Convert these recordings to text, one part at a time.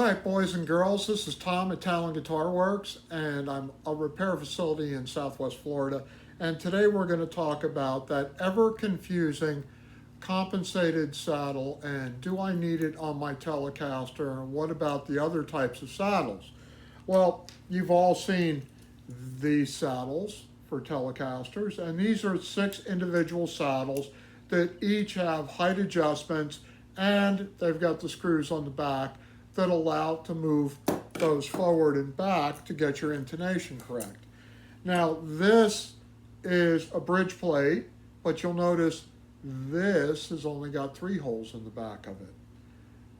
Hi, boys and girls. This is Tom at Talon Guitar Works, and I'm a repair facility in Southwest Florida. And today we're going to talk about that ever confusing compensated saddle and do I need it on my Telecaster, and what about the other types of saddles? Well, you've all seen these saddles for Telecasters, and these are 6 individual saddles that each have height adjustments, and they've got the screws on the back that allow to move those forward and back to get your intonation correct. Now, this is a bridge plate, but you'll notice this has only got 3 holes in the back of it.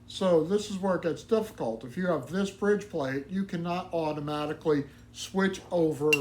So this is where it gets difficult. If you have this bridge plate, you cannot automatically switch over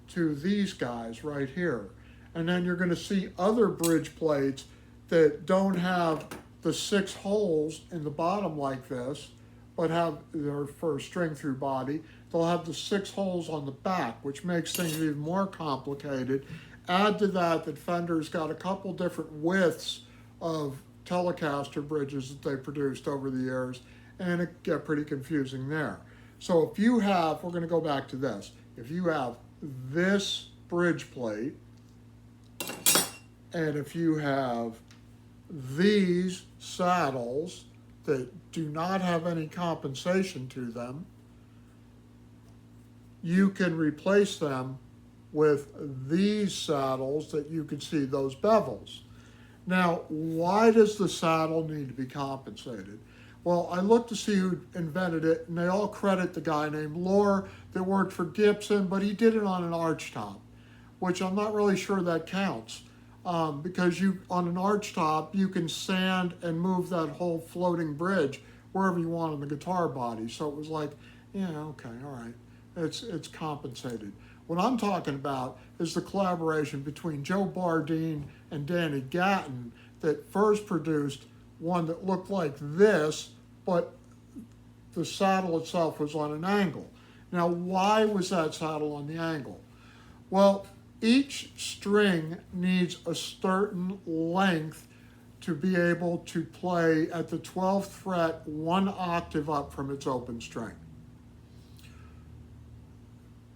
to these guys right here. And then you're going to see other bridge plates that don't have the 6 holes in the bottom like this, but have, they're for a string through body, they'll have the 6 holes on the back, which makes things even more complicated. Add to that that Fender's got a couple different widths of Telecaster bridges that they produced over the years, and it get pretty confusing there. So if you have, we're going to go back to this, if you have this bridge plate, and if you have these saddles that do not have any compensation to them, you can replace them with these saddles that you can see those bevels. Now, why does the saddle need to be compensated? Well, I looked to see who invented it, and they all credit the guy named Lohr that worked for Gibson, but he did it on an arch top, which I'm not really sure that counts. Because you, on an arch top, you can sand and move that whole floating bridge wherever you want on the guitar body. So it was like, yeah, okay, all right, it's compensated. What I'm talking about is the collaboration between Joe Bardeen and Danny Gatton that first produced one that looked like this, but the saddle itself was on an angle. Now, why was that saddle on the angle? Well, each string needs a certain length to be able to play at the 12th fret 1 octave up from its open string.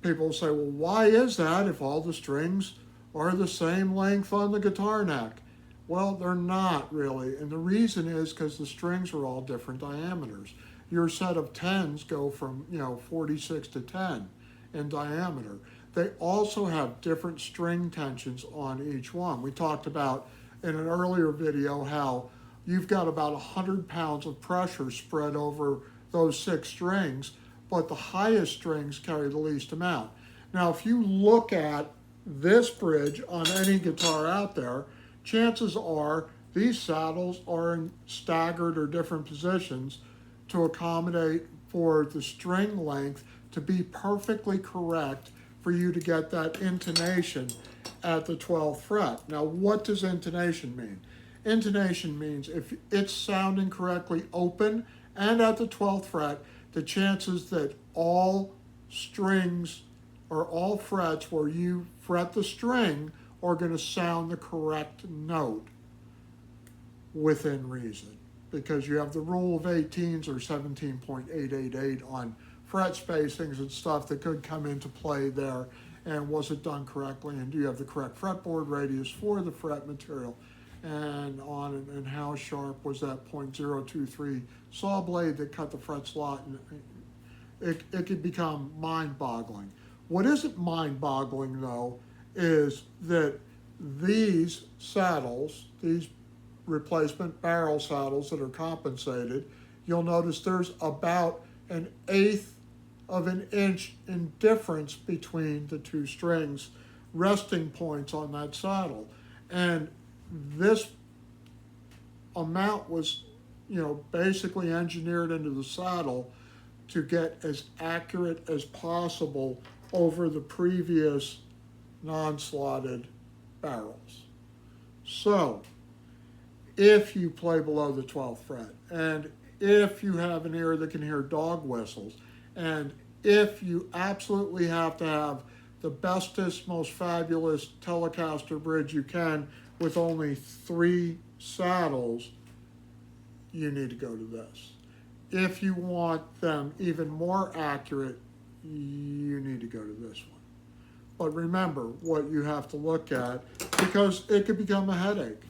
People say, well, why is that if all the strings are the same length on the guitar neck? Well, they're not really, and the reason is because the strings are all different diameters. Your set of 10s go from 46 to 10 in diameter. They also have different string tensions on each one. We talked about in an earlier video how you've got about 100 pounds of pressure spread over those 6 strings, but the highest strings carry the least amount. Now, if you look at this bridge on any guitar out there, chances are these saddles are in staggered or different positions to accommodate for the string length to be perfectly correct for you to get that intonation at the 12th fret. Now, what does intonation mean? Intonation means if it's sounding correctly open and at the 12th fret, the chances that all strings or all frets where you fret the string are going to sound the correct note within reason, because you have the rule of 18s or 17.888 on fret spacings and stuff that could come into play there, and was it done correctly, and do you have the correct fretboard radius for the fret material, and on it, and how sharp was that .023 saw blade that cut the fret slot, and it could become mind-boggling. What isn't mind-boggling though is that these saddles, these replacement barrel saddles that are compensated, you'll notice there's about 1/8 of an inch in difference between the 2 strings resting points on that saddle. And this amount was, basically engineered into the saddle to get as accurate as possible over the previous non-slotted barrels. So, if you play below the 12th fret, and if you have an ear that can hear dog whistles, and if you absolutely have to have the bestest, most fabulous Telecaster bridge you can with only 3 saddles, you need to go to this. if you want them even more accurate, you need to go to this one. But remember what you have to look at, because it could become a headache.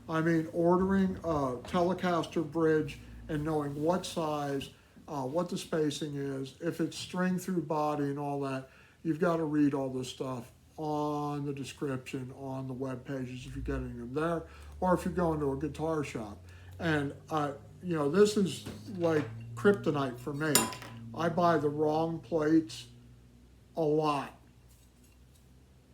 I mean, ordering a Telecaster bridge and knowing what size, what the spacing is, if it's string through body and all that, you've got to read all this stuff on the description, on the web pages if you're getting them there, or if you're going to a guitar shop. And, this is like kryptonite for me. I buy the wrong plates a lot.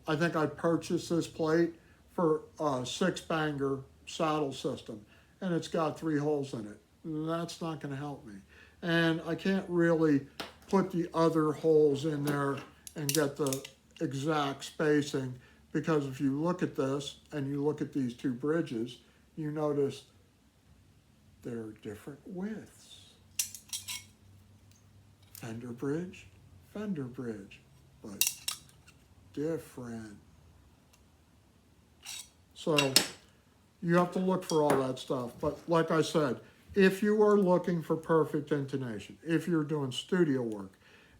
I think I purchased this plate for a 6-banger saddle system, and it's got 3 holes in it. That's not going to help me. And I can't really put the other holes in there and get the exact spacing, because if you look at this and you look at these 2 bridges, you notice they're different widths. Fender bridge, but different. So you have to look for all that stuff. But like I said, if you are looking for perfect intonation, if you're doing studio work,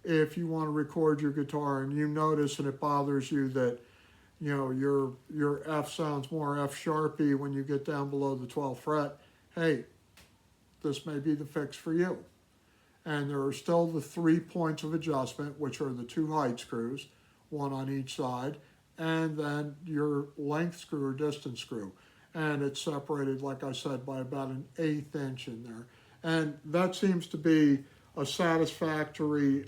if you want to record your guitar and you notice and it bothers you that your F sounds more F sharpy when you get down below the 12th fret, hey, this may be the fix for you. And there are still the 3 points of adjustment, which are the 2 height screws, 1 on each side, and then your length screw or distance screw. And it's separated, like I said, by about an 1/8 inch in there. And that seems to be a satisfactory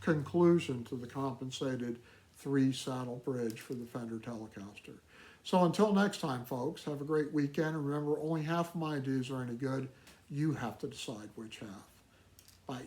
conclusion to the compensated 3-saddle bridge for the Fender Telecaster. So until next time, folks, have a great weekend. And remember, only half of my ideas are any good. You have to decide which half. Bye.